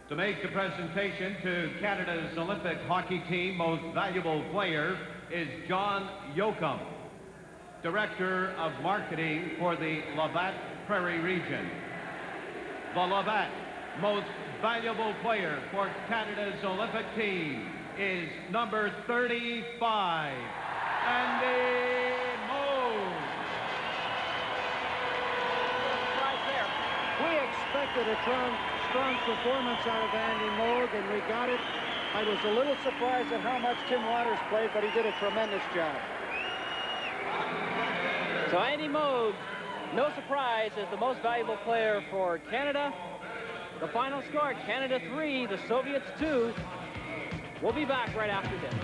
To make the presentation to Canada's Olympic hockey team most valuable player is John Yoakum, Director of Marketing for the Labatt Prairie region. The Labatt most valuable player for Canada's Olympic team is number 35, Andy Moog. Right there. We expected a strong performance out of Andy Moog, and we got it. I was a little surprised at how much Tim Waters played, but he did a tremendous job. So Andy Moog, no surprise, is the most valuable player for Canada. The final score, Canada 3, the Soviets 2. We'll be back right after this.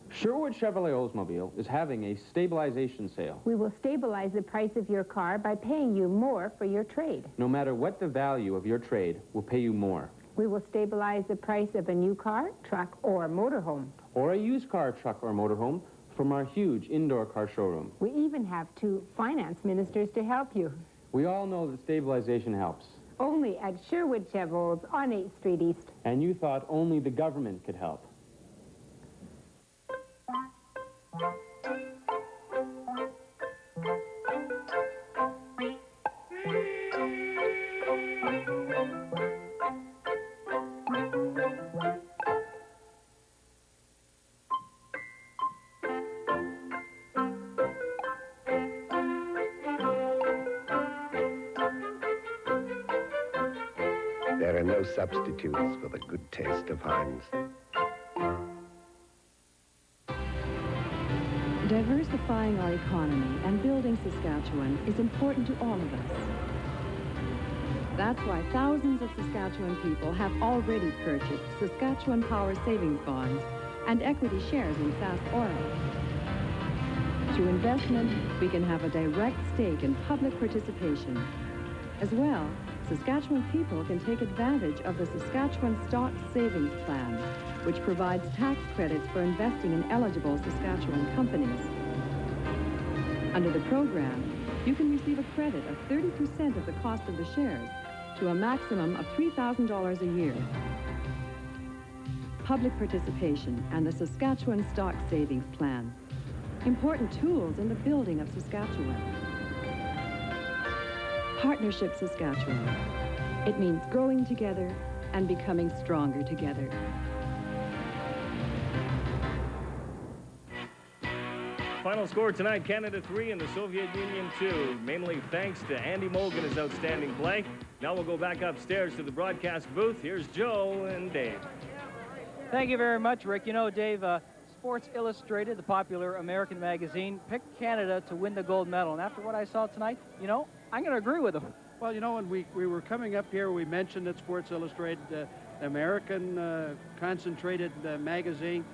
Sherwood Chevrolet Oldsmobile is having a stabilization sale. We will stabilize the price of your car by paying you more for your trade. No matter what the value of your trade, we'll pay you more. We will stabilize the price of a new car, truck, or motorhome. Or a used car, truck, or motorhome from our huge indoor car showroom. We even have 2 finance ministers to help you. We all know that stabilization helps. Only at Sherwood Chevrol's on 8th Street East. And you thought only the government could help. There are no substitutes for the good taste of Heinz. Diversifying our economy and building Saskatchewan is important to all of us. That's why thousands of Saskatchewan people have already purchased Saskatchewan Power Savings Bonds and equity shares in Sask Oil. Through investment, we can have a direct stake in public participation. As well, Saskatchewan people can take advantage of the Saskatchewan Stock Savings Plan, which provides tax credits for investing in eligible Saskatchewan companies. Under the program, you can receive a credit of 30% of the cost of the shares to a maximum of $3,000 a year. Public participation and the Saskatchewan Stock Savings Plan. Important tools in the building of Saskatchewan. Partnership Saskatchewan. It means growing together and becoming stronger together. Final score tonight, Canada 3 and the Soviet Union 2, mainly thanks to Andy Moog and his outstanding play. Now we'll go back upstairs to the broadcast booth. Here's Joe and Dave. Thank you very much, Rick. You know, Dave, Sports Illustrated, the popular American magazine, picked Canada to win the gold medal. And after what I saw tonight, you know, I'm going to agree with them. Well, you know, when we were coming up here, we mentioned that Sports Illustrated, American concentrated magazine.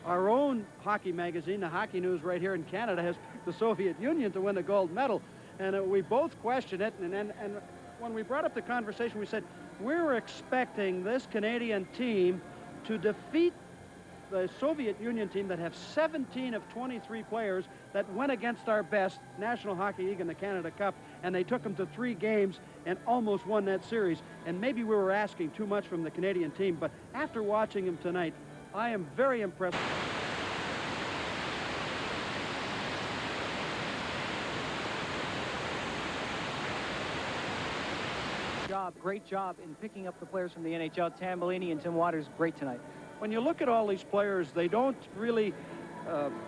Our own hockey magazine, the Hockey News right here in Canada, has picked the Soviet Union to win the gold medal. And we both questioned it. And when we brought up the conversation, we said, we're expecting this Canadian team to defeat the Soviet Union team that have 17 of 23 players that went against our best, National Hockey League and the Canada Cup, and they took them to 3 games and almost won that series. And maybe we were asking too much from the Canadian team, but after watching them tonight, I am very impressed. Great job in picking up the players from the NHL. Tambellini and Tim Waters, great tonight. When you look at all these players, they don't really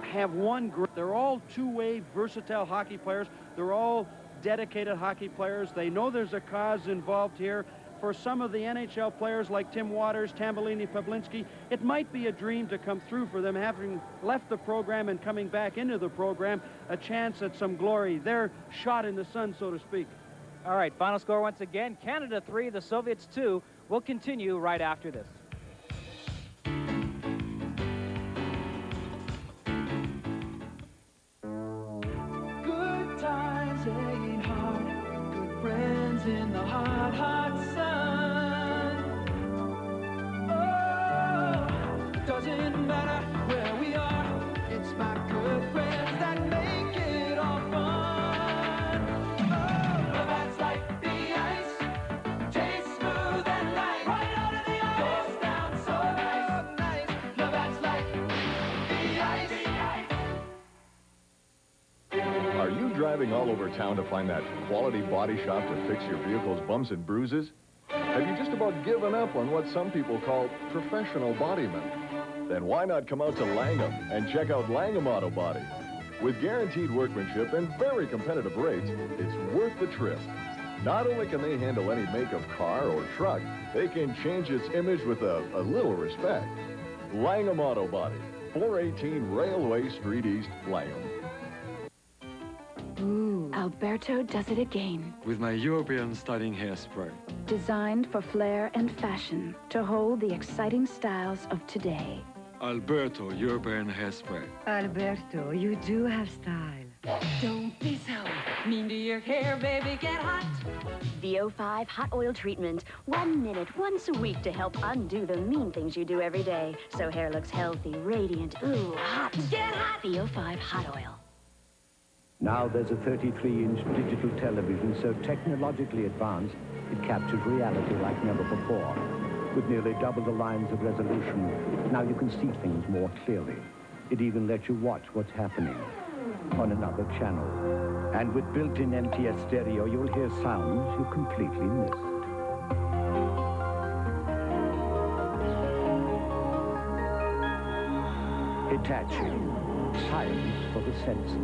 have one group. They're all two-way, versatile hockey players. They're all dedicated hockey players. They know there's a cause involved here. For some of the NHL players like Tim Waters, Tambellini, Pavlinski, it might be a dream to come through for them, having left the program and coming back into the program, a chance at some glory. They're shot in the sun, so to speak. All right, final score once again, Canada 3, the Soviets 2. We'll continue right after this. Good times ain't hard, good friends in the hot, hot sun. Oh, doesn't matter where we are, it's my good friends that make it all fun. Oh, that's like the ice, tastes good. driving all over town to find that quality body shop to fix your vehicle's bumps and bruises? Have you just about given up on what some people call professional bodymen? Then why not come out to Langham and check out Langham Auto Body? With guaranteed workmanship and very competitive rates, it's worth the trip. Not only can they handle any make of car or truck, they can change its image with a little respect. Langham Auto Body, 418 Railway Street East, Langham. Ooh, Alberto does it again. With my European styling hairspray. Designed for flair and fashion to hold the exciting styles of today. Alberto European hairspray. Alberto, you do have style. Don't be so mean to your hair, baby, get hot. The O5 Hot Oil Treatment. 1 minute, once a week to help undo the mean things you do every day. So hair looks healthy, radiant, ooh, hot. Get hot! The O5 Hot Oil. Now there's a 33-inch digital television so technologically advanced, it captures reality like never before. With nearly double the lines of resolution, now you can see things more clearly. It even lets you watch what's happening on another channel. And with built-in MTS stereo, you'll hear sounds you completely missed. Hitachi, science for the senses.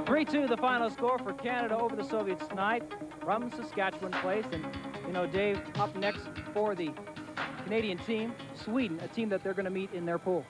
3-2 the final score for Canada over the Soviets tonight from Saskatchewan place. And, you know, Dave, up next for the Canadian team, Sweden, a team that they're going to meet in their pool.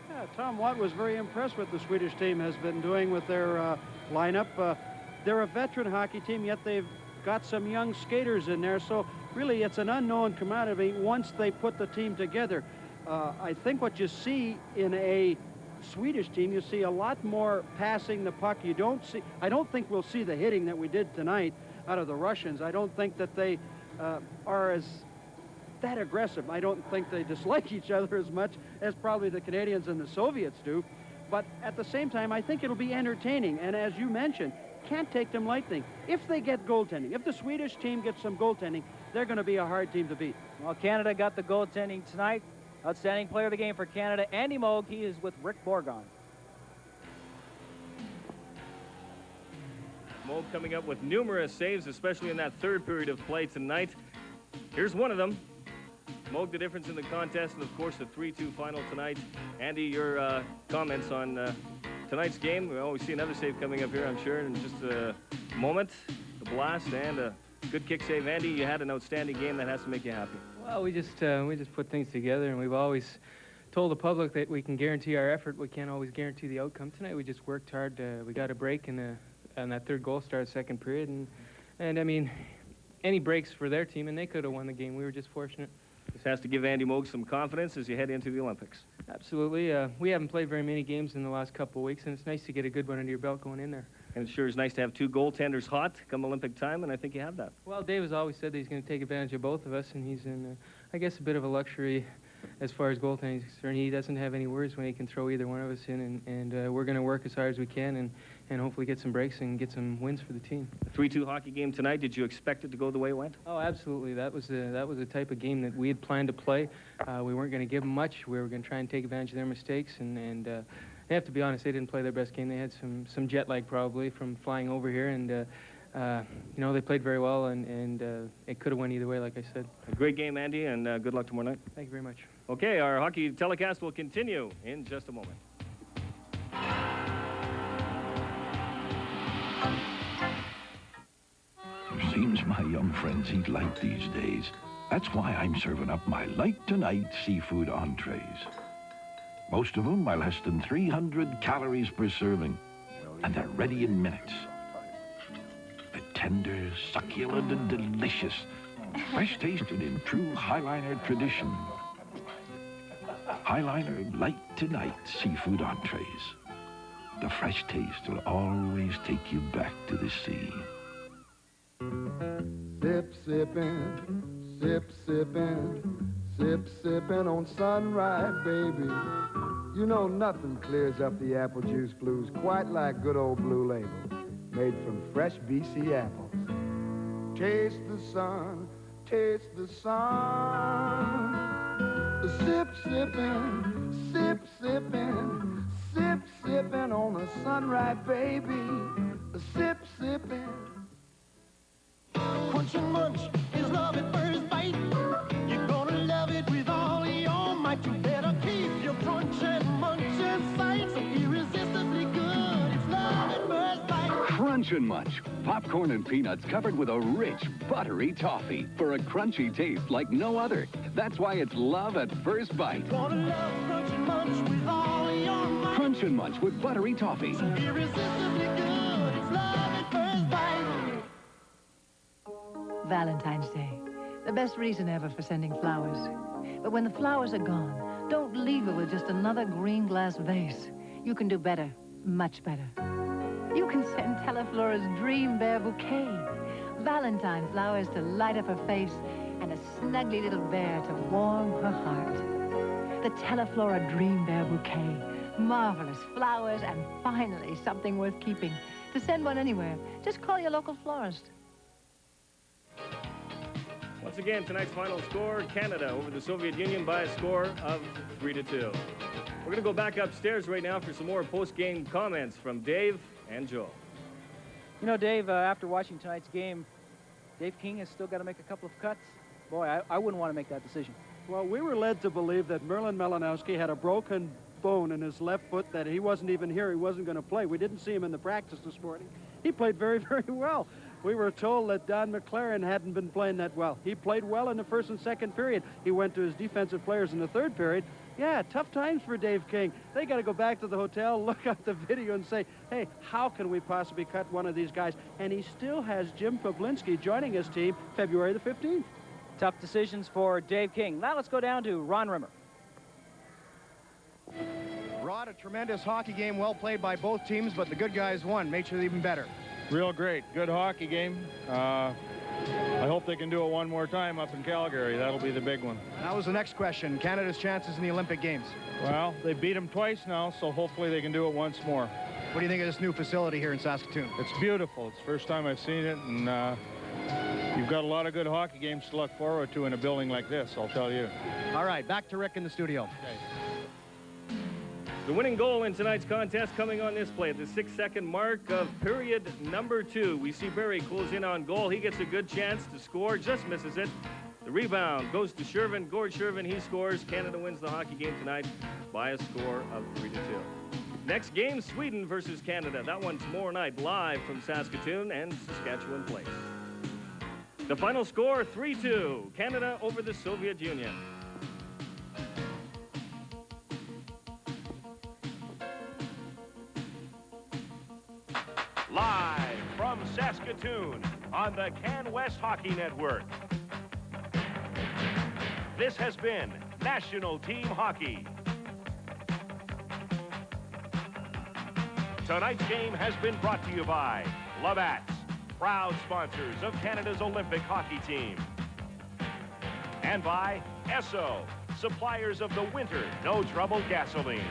Yeah, Tom Watt was very impressed with the Swedish team has been doing with their lineup. They're a veteran hockey team, yet they've got some young skaters in there. So really, it's an unknown commodity once they put the team together. I think what you see in a Swedish team, you see a lot more passing the puck. I don't think we'll see the hitting that we did tonight out of the Russians. I don't think that they are that aggressive. I don't think they dislike each other as much as probably the Canadians and the Soviets do. But at the same time, I think it'll be entertaining. And as you mentioned, can't take them lightly. If they get goaltending, if the Swedish team gets some goaltending, they're going to be a hard team to beat. Well, Canada got the goaltending tonight. Outstanding player of the game for Canada, Andy Moog. He is with Rick Borgon. Moog coming up with numerous saves, especially in that third period of play tonight. Here's one of them. Moog the difference in the contest, and of course the 3-2 final tonight. Andy, your comments on tonight's game. Well, we see another save coming up here, I'm sure, in just a moment. The blast and a good kick save. Andy, you had an outstanding game. That has to make you happy. Well, we just put things together, and we've always told the public that we can guarantee our effort. We can't always guarantee the outcome. Tonight we just worked hard. We got a break in that third goal started second period, and I mean, any breaks for their team, and they could have won the game. We were just fortunate. This has to give Andy Moog some confidence as you head into the Olympics. Absolutely. We haven't played very many games in the last couple of weeks, and it's nice to get a good one under your belt going in there. And it sure is nice to have two goaltenders hot come Olympic time, and I think you have that. Well, Dave has always said that he's going to take advantage of both of us, and he's in, I guess, a bit of a luxury as far as goaltending is concerned. He doesn't have any worries when he can throw either one of us in, and we're going to work as hard as we can and hopefully get some breaks and get some wins for the team. A 3-2 hockey game tonight. Did you expect it to go the way it went? Oh, absolutely. That was the type of game that we had planned to play. We weren't going to give them much. We were going to try and take advantage of their mistakes, and I have to be honest, they didn't play their best game. They had some jet lag probably from flying over here, and you know, they played very well, and it could have went either way, like I said. A great game, Andy, and good luck tomorrow night. Thank you very much. Okay, our hockey telecast will continue in just a moment. Seems my young friends eat light these days. That's why I'm serving up my light-tonight seafood entrees. Most of them are less than 300 calories per serving, and they're ready in minutes. They're tender, succulent, and delicious, fresh tasted in true Highliner tradition. Highliner Light-to-Night seafood entrees. The fresh taste will always take you back to the sea. Sip, sippin', sip, sippin', sip, sippin' on Sunrise, baby. You know nothing clears up the apple juice blues quite like good old Blue Label, made from fresh BC apples. Taste the sun, taste the sun. Sip, sippin', sip, sippin', sip, sippin'. sipping on the sunrise, baby. Sip, sipping. Crunch and munch is love at first bite. You're gonna love it with all your might. You better keep your crunch and munch in sight. So irresistibly good, it's love at first bite. Crunch and Munch. Popcorn and peanuts covered with a rich, buttery toffee for a crunchy taste like no other. That's why it's love at first bite. Gonna love Crunch and Munch with all your might. Crunch and Munch with buttery toffee. So irresistibly good, it's love at first bite. Valentine's Day. The best reason ever for sending flowers. But when the flowers are gone, don't leave it with just another green glass vase. You can do better, much better. You can send Teleflora's Dream Bear Bouquet. Valentine flowers to light up her face and a snuggly little bear to warm her heart. The Teleflora Dream Bear Bouquet. Marvelous flowers and finally something worth keeping. To send one anywhere, just call your local florist. Once again, tonight's final score, Canada over the Soviet Union by a score of 3-2. We're going to go back upstairs right now for some more post-game comments from Dave and Joe. You know, Dave, after watching tonight's game, Dave King has still got to make a couple of cuts. Boy, I wouldn't want to make that decision. Well, we were led to believe that Merlin Malinowski had a broken bone in his left foot, that he wasn't even here, he wasn't going to play. We didn't see him in the practice this morning. He played very, very well. We were told that Don McLaren hadn't been playing that well. He played well in the first and second period. He went to his defensive players in the third period. Yeah, tough times for Dave King. They got to go back to the hotel, look up the video and say, hey, how can we possibly cut one of these guys? And he still has Jim Pablinski joining his team February the 15th. Tough decisions for Dave King. Now let's go down to Ron Rimmer. Rod, a tremendous hockey game, well played by both teams, but the good guys won. Makes it even better. Real great. Good hockey game. I hope they can do it one more time up in Calgary. That'll be the big one. That was the next question. Canada's chances in the Olympic Games. Well, they beat them twice now, so hopefully they can do it once more. What do you think of this new facility here in Saskatoon? It's beautiful. It's the first time I've seen it, and you've got a lot of good hockey games to look forward to in a building like this, I'll tell you. All right, back to Rick in the studio. Okay. The winning goal in tonight's contest coming on this play at the 6-second mark of period number 2. We see Barry close in on goal. He gets a good chance to score, just misses it. The rebound goes to Shervin. Gord Shervin, he scores. Canada wins the hockey game tonight by a score of 3-2. Next game, Sweden versus Canada. That one tomorrow night live from Saskatoon and Saskatchewan Place. The final score, 3-2. Canada over the Soviet Union. Live from Saskatoon on the Can West Hockey Network. This has been National Team Hockey. Tonight's game has been brought to you by Labatt's, proud sponsors of Canada's Olympic hockey team. And by Esso, suppliers of the winter no trouble gasoline.